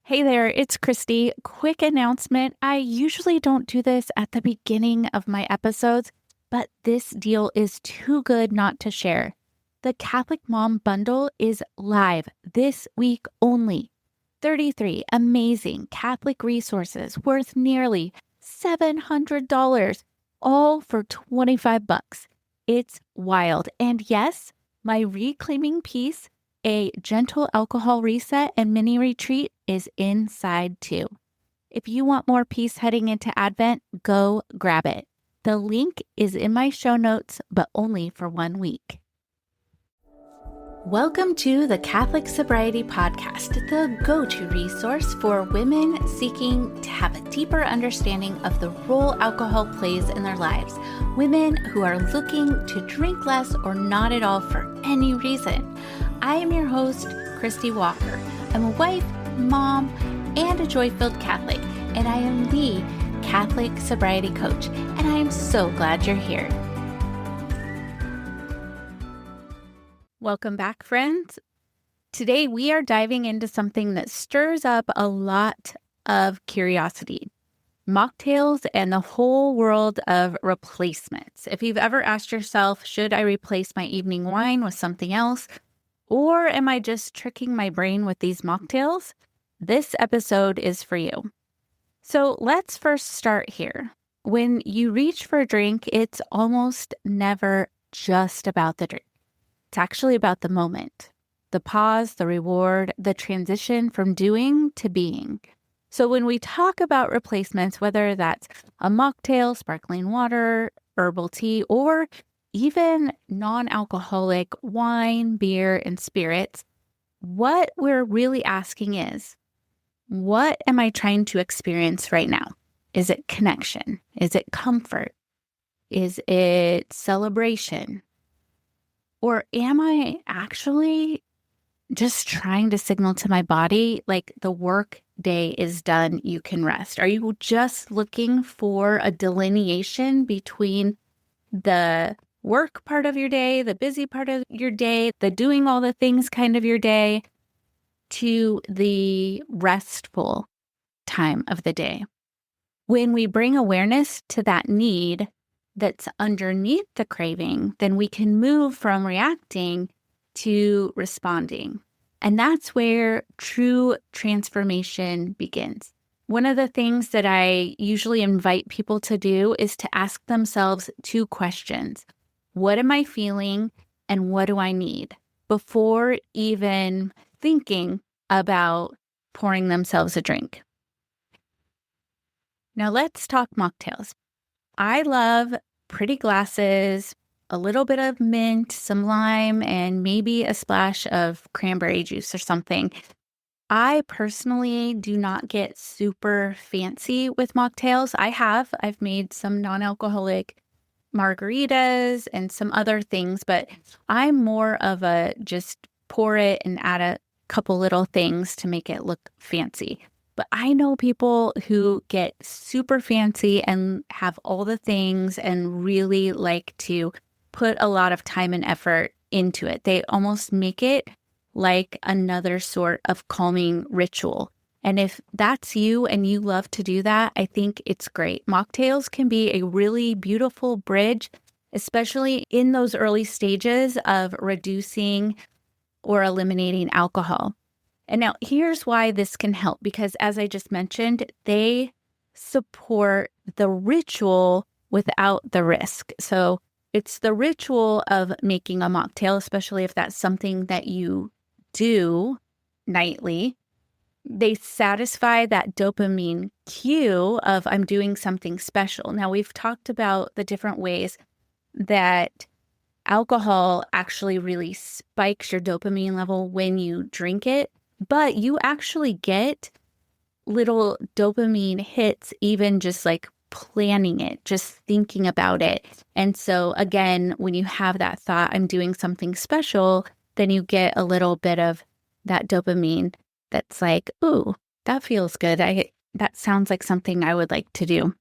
Hey there, it's Christie. Quick announcement. I usually don't do this at the beginning of my episodes, but this deal is too good not to share. The Catholic Mom Bundle is live this week only. 33 amazing Catholic resources worth nearly $700, all for 25 bucks. It's wild. And yes, my reclaiming piece, a gentle alcohol reset and mini retreat, is inside too. If you want more peace heading into Advent, go grab it. The link is in my show notes, but only for 1 week. Welcome to the Catholic Sobriety Podcast, the go-to resource for women seeking to have a deeper understanding of the role alcohol plays in their lives. Women who are looking to drink less or not at all for any reason. I am your host, Christie Walker. I'm a wife, mom, and a joy-filled Catholic, and I am the Catholic Sobriety Coach, and I am so glad you're here. Welcome back, friends. Today we are diving into something that stirs up a lot of curiosity. Mocktails and the whole world of replacements. If you've ever asked yourself, should I replace my evening wine with something else? Or am I just tricking my brain with these mocktails? This episode is for you. So let's first start here. When you reach for a drink, it's almost never just about the drink. It's actually about the moment, the pause, the reward, the transition from doing to being. So when we talk about replacements, whether that's a mocktail, sparkling water, herbal tea, or even non-alcoholic wine, beer, and spirits, what we're really asking is, what am I trying to experience right now? Is it connection? Is it comfort? Is it celebration? Or am I actually just trying to signal to my body, like, the work day is done, you can rest? Are you just looking for a delineation between the work part of your day, the busy part of your day, the doing all the things kind of your day, to the restful time of the day? When we bring awareness to that need that's underneath the craving, then we can move from reacting to responding. And that's where true transformation begins. One of the things that I usually invite people to do is to ask themselves 2 questions. What am I feeling and what do I need? Before even thinking about pouring themselves a drink. Now let's talk mocktails. I love pretty glasses, a little bit of mint, some lime, and maybe a splash of cranberry juice or something. I personally do not get super fancy with mocktails. I've made some non-alcoholic margaritas and some other things, but I'm more of a just pour it and add a couple little things to make it look fancy. But I know people who get super fancy and have all the things and really like to put a lot of time and effort into it. They almost make it like another sort of calming ritual. And if that's you and you love to do that, I think it's great. Mocktails can be a really beautiful bridge, especially in those early stages of reducing or eliminating alcohol. And now here's why this can help, because as I just mentioned, they support the ritual without the risk. So it's the ritual of making a mocktail, especially if that's something that you do nightly. They satisfy that dopamine cue of I'm doing something special. Now, we've talked about the different ways that alcohol actually really spikes your dopamine level when you drink it, but you actually get little dopamine hits even just like planning it, just thinking about it. And so again, when you have that thought, I'm doing something special, then you get a little bit of that dopamine that's like, ooh, that feels good. That sounds like something I would like to do.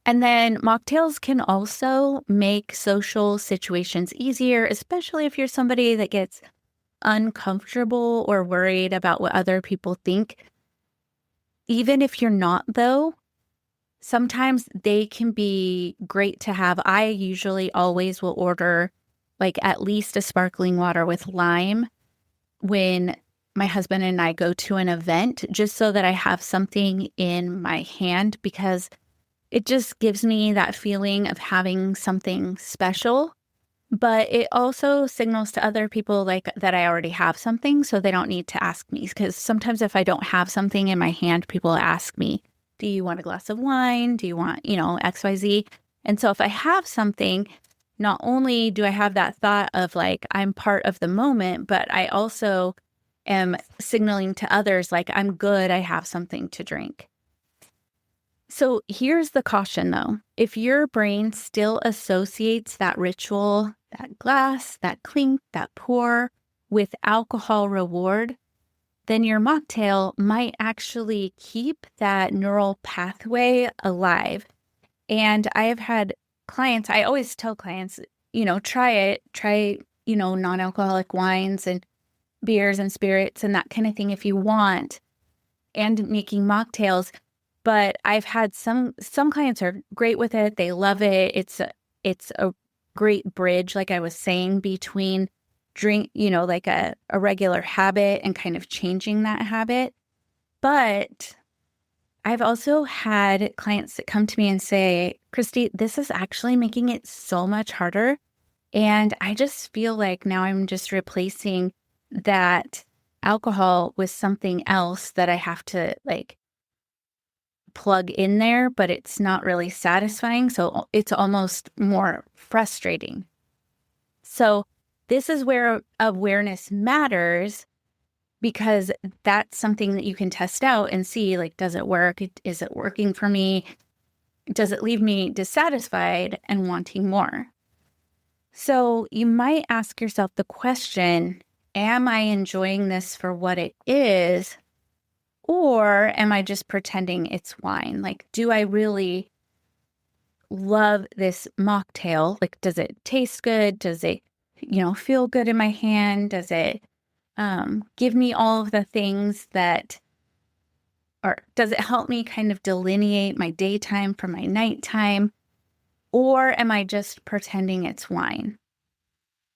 And then mocktails can also make social situations easier, especially if you're somebody that gets uncomfortable or worried about what other people think, even if you're not, though, sometimes they can be great to have. I usually always will order like at least a sparkling water with lime when my husband and I go to an event, just so that I have something in my hand, because it just gives me that feeling of having something special. But it also signals to other people like that I already have something, so they don't need to ask me. Because sometimes if I don't have something in my hand, people ask me, do you want a glass of wine? Do you want, XYZ? And so if I have something, not only do I have that thought of like, I'm part of the moment, but I also am signaling to others like, I'm good, I have something to drink. So here's the caution though. If your brain still associates that ritual, that glass, that clink, that pour with alcohol reward, then your mocktail might actually keep that neural pathway alive. And I have had clients, I always tell clients, try non-alcoholic wines and beers and spirits and that kind of thing if you want, and making mocktails. But I've had some clients are great with it. They love it. It's a great bridge, like I was saying, between drink, like a regular habit and kind of changing that habit. But I've also had clients that come to me and say, Christie, this is actually making it so much harder. And I just feel like now I'm just replacing that alcohol with something else that I have to like plug in there, but it's not really satisfying. So it's almost more frustrating. So this is where awareness matters, because that's something that you can test out and see, like, does it work? Is it working for me? Does it leave me dissatisfied and wanting more? So you might ask yourself the question, am I enjoying this for what it is? Or am I just pretending it's wine? Like, do I really love this mocktail? Like, does it taste good? Does it, feel good in my hand? Does it give me all of the things that, or does it help me kind of delineate my daytime from my nighttime? Or am I just pretending it's wine?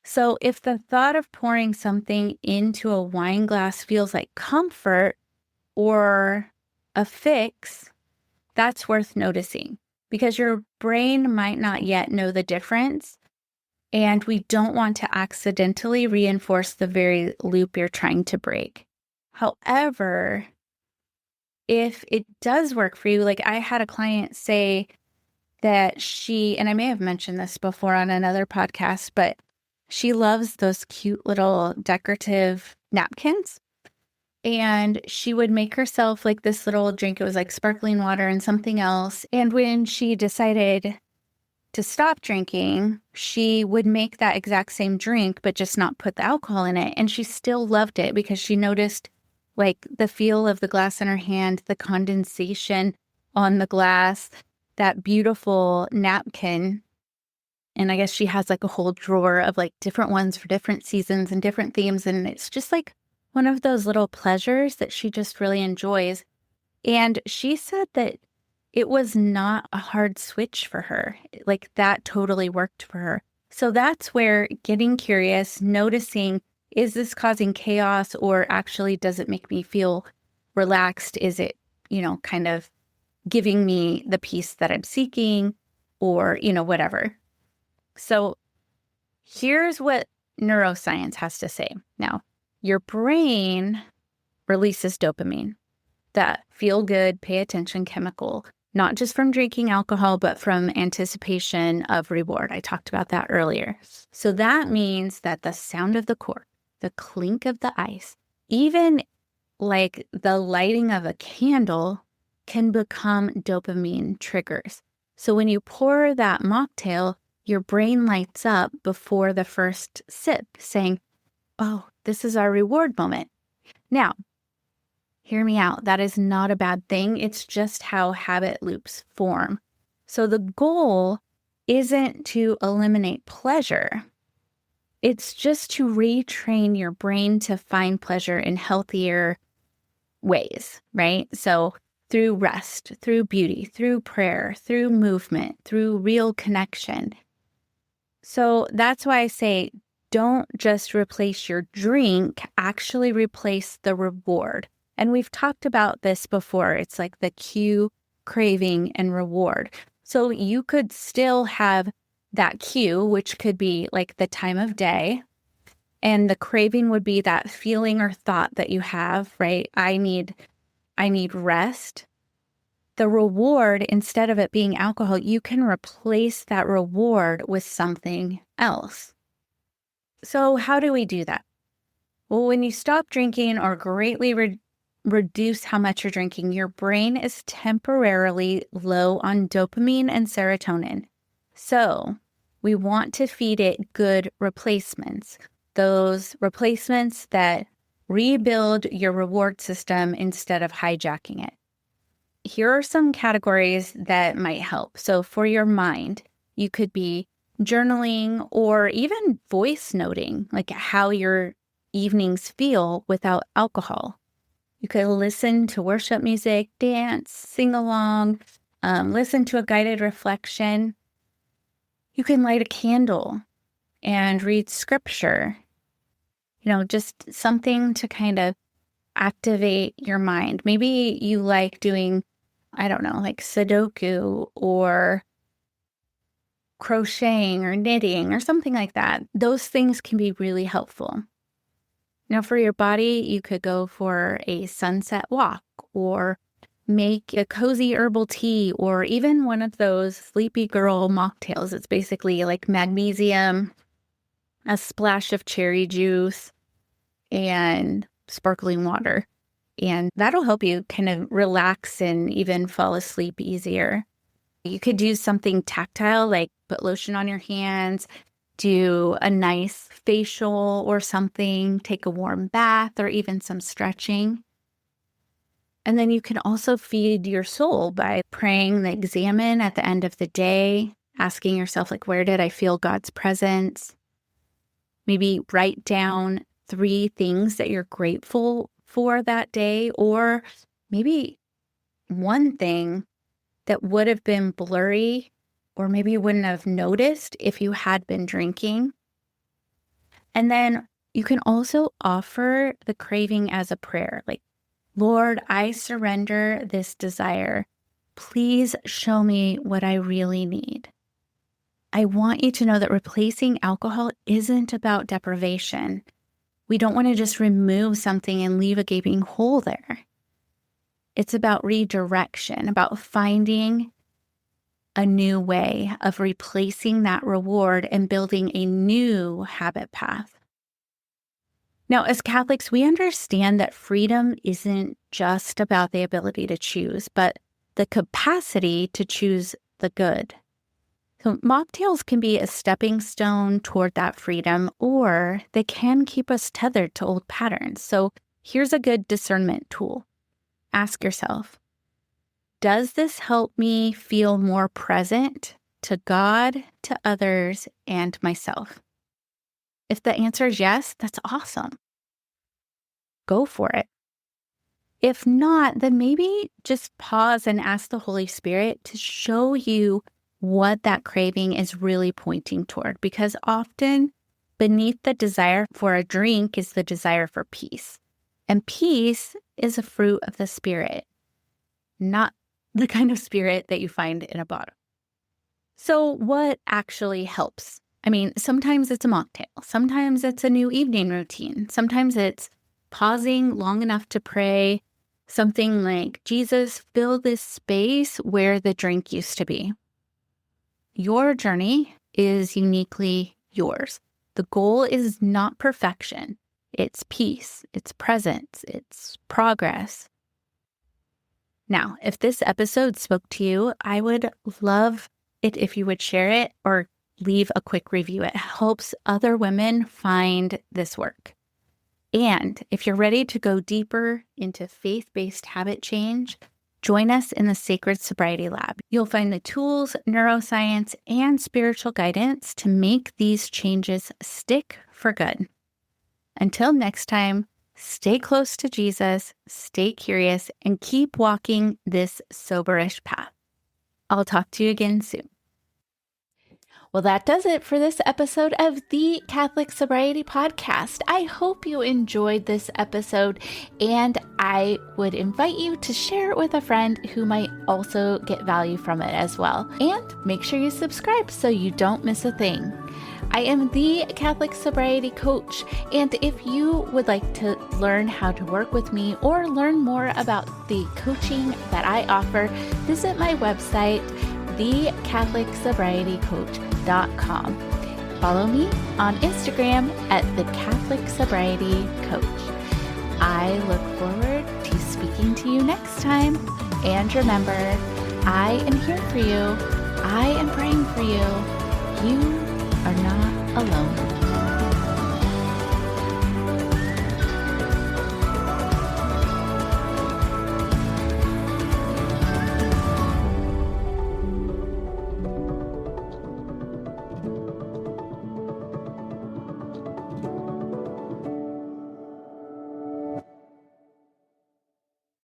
So if the thought of pouring something into a wine glass feels like comfort or a fix, that's worth noticing, because your brain might not yet know the difference, and we don't want to accidentally reinforce the very loop you're trying to break. However, if it does work for you, like I had a client say that and I may have mentioned this before on another podcast, but she loves those cute little decorative napkins. And she would make herself like this little drink. It was like sparkling water and something else. And when she decided to stop drinking, she would make that exact same drink, but just not put the alcohol in it. And she still loved it because she noticed like the feel of the glass in her hand, the condensation on the glass, that beautiful napkin. And I guess she has like a whole drawer of like different ones for different seasons and different themes. And it's just like one of those little pleasures that she just really enjoys. And she said that it was not a hard switch for her. Like that totally worked for her. So that's where getting curious, noticing, is this causing chaos, or actually does it make me feel relaxed? Is it, kind of giving me the peace that I'm seeking, or, whatever. So here's what neuroscience has to say. Now, your brain releases dopamine, that feel good, pay attention chemical, not just from drinking alcohol, but from anticipation of reward. I talked about that earlier. So that means that the sound of the cork, the clink of the ice, even like the lighting of a candle can become dopamine triggers. So when you pour that mocktail, your brain lights up before the first sip, saying, oh, this is our reward moment. Now, hear me out. That is not a bad thing. It's just how habit loops form. So the goal isn't to eliminate pleasure. It's just to retrain your brain to find pleasure in healthier ways, right? So through rest, through beauty, through prayer, through movement, through real connection. So that's why I say don't just replace your drink, actually replace the reward. And we've talked about this before. It's like the cue, craving, and reward. So you could still have that cue, which could be like the time of day. And the craving would be that feeling or thought that you have, right? I need rest. The reward, instead of it being alcohol, you can replace that reward with something else. So how do we do that? Well, when you stop drinking or greatly reduce how much you're drinking, your brain is temporarily low on dopamine and serotonin. So we want to feed it good replacements, those replacements that rebuild your reward system instead of hijacking it. Here are some categories that might help. So for your mind, you could be journaling or even voice noting, like how your evenings feel without alcohol. You could listen to worship music, dance, sing along, listen to a guided reflection. You can light a candle and read scripture, just something to kind of activate your mind. Maybe you like doing, I don't know, like Sudoku or crocheting or knitting or something like that. Those things can be really helpful. Now, for your body, you could go for a sunset walk or make a cozy herbal tea or even one of those sleepy girl mocktails. It's basically like magnesium, a splash of cherry juice, and sparkling water. And that'll help you kind of relax and even fall asleep easier. You could do something tactile, like put lotion on your hands, do a nice facial or something, take a warm bath or even some stretching. And then you can also feed your soul by praying the examen at the end of the day, asking yourself, like, where did I feel God's presence? Maybe write down 3 things that you're grateful for that day, or maybe one thing that would have been blurry or maybe you wouldn't have noticed if you had been drinking. And then you can also offer the craving as a prayer, like, Lord, I surrender this desire. Please show me what I really need. I want you to know that replacing alcohol isn't about deprivation. We don't want to just remove something and leave a gaping hole there. It's about redirection, about finding a new way of replacing that reward and building a new habit path. Now, as Catholics, we understand that freedom isn't just about the ability to choose, but the capacity to choose the good. So mocktails can be a stepping stone toward that freedom, or they can keep us tethered to old patterns. So here's a good discernment tool. Ask yourself, does this help me feel more present to God, to others, and myself? If the answer is yes, that's awesome. Go for it. If not, then maybe just pause and ask the Holy Spirit to show you what that craving is really pointing toward, because often beneath the desire for a drink is the desire for peace. And peace is a fruit of the Spirit, not the kind of spirit that you find in a bottle. So what actually helps? I mean, sometimes it's a mocktail. Sometimes it's a new evening routine. Sometimes it's pausing long enough to pray, something like, Jesus, fill this space where the drink used to be. Your journey is uniquely yours. The goal is not perfection. It's peace, it's presence, it's progress. Now, if this episode spoke to you, I would love it if you would share it or leave a quick review. It helps other women find this work. And if you're ready to go deeper into faith-based habit change, Join us in the Sacred Sobriety Lab. You'll find the tools, neuroscience, and spiritual guidance to make these changes stick for good. Until next time, stay close to Jesus, stay curious, and keep walking this soberish path. I'll talk to you again soon. Well, that does it for this episode of the Catholic Sobriety Podcast. I hope you enjoyed this episode, and I would invite you to share it with a friend who might also get value from it as well. And make sure you subscribe so you don't miss a thing. I am the Catholic Sobriety Coach, and if you would like to learn how to work with me or learn more about the coaching that I offer, visit my website, thecatholicsobrietycoach.com. Follow me on Instagram at the Catholic Sobriety Coach. I look forward to speaking to you next time. And remember, I am here for you. I am praying for you. You are not alone.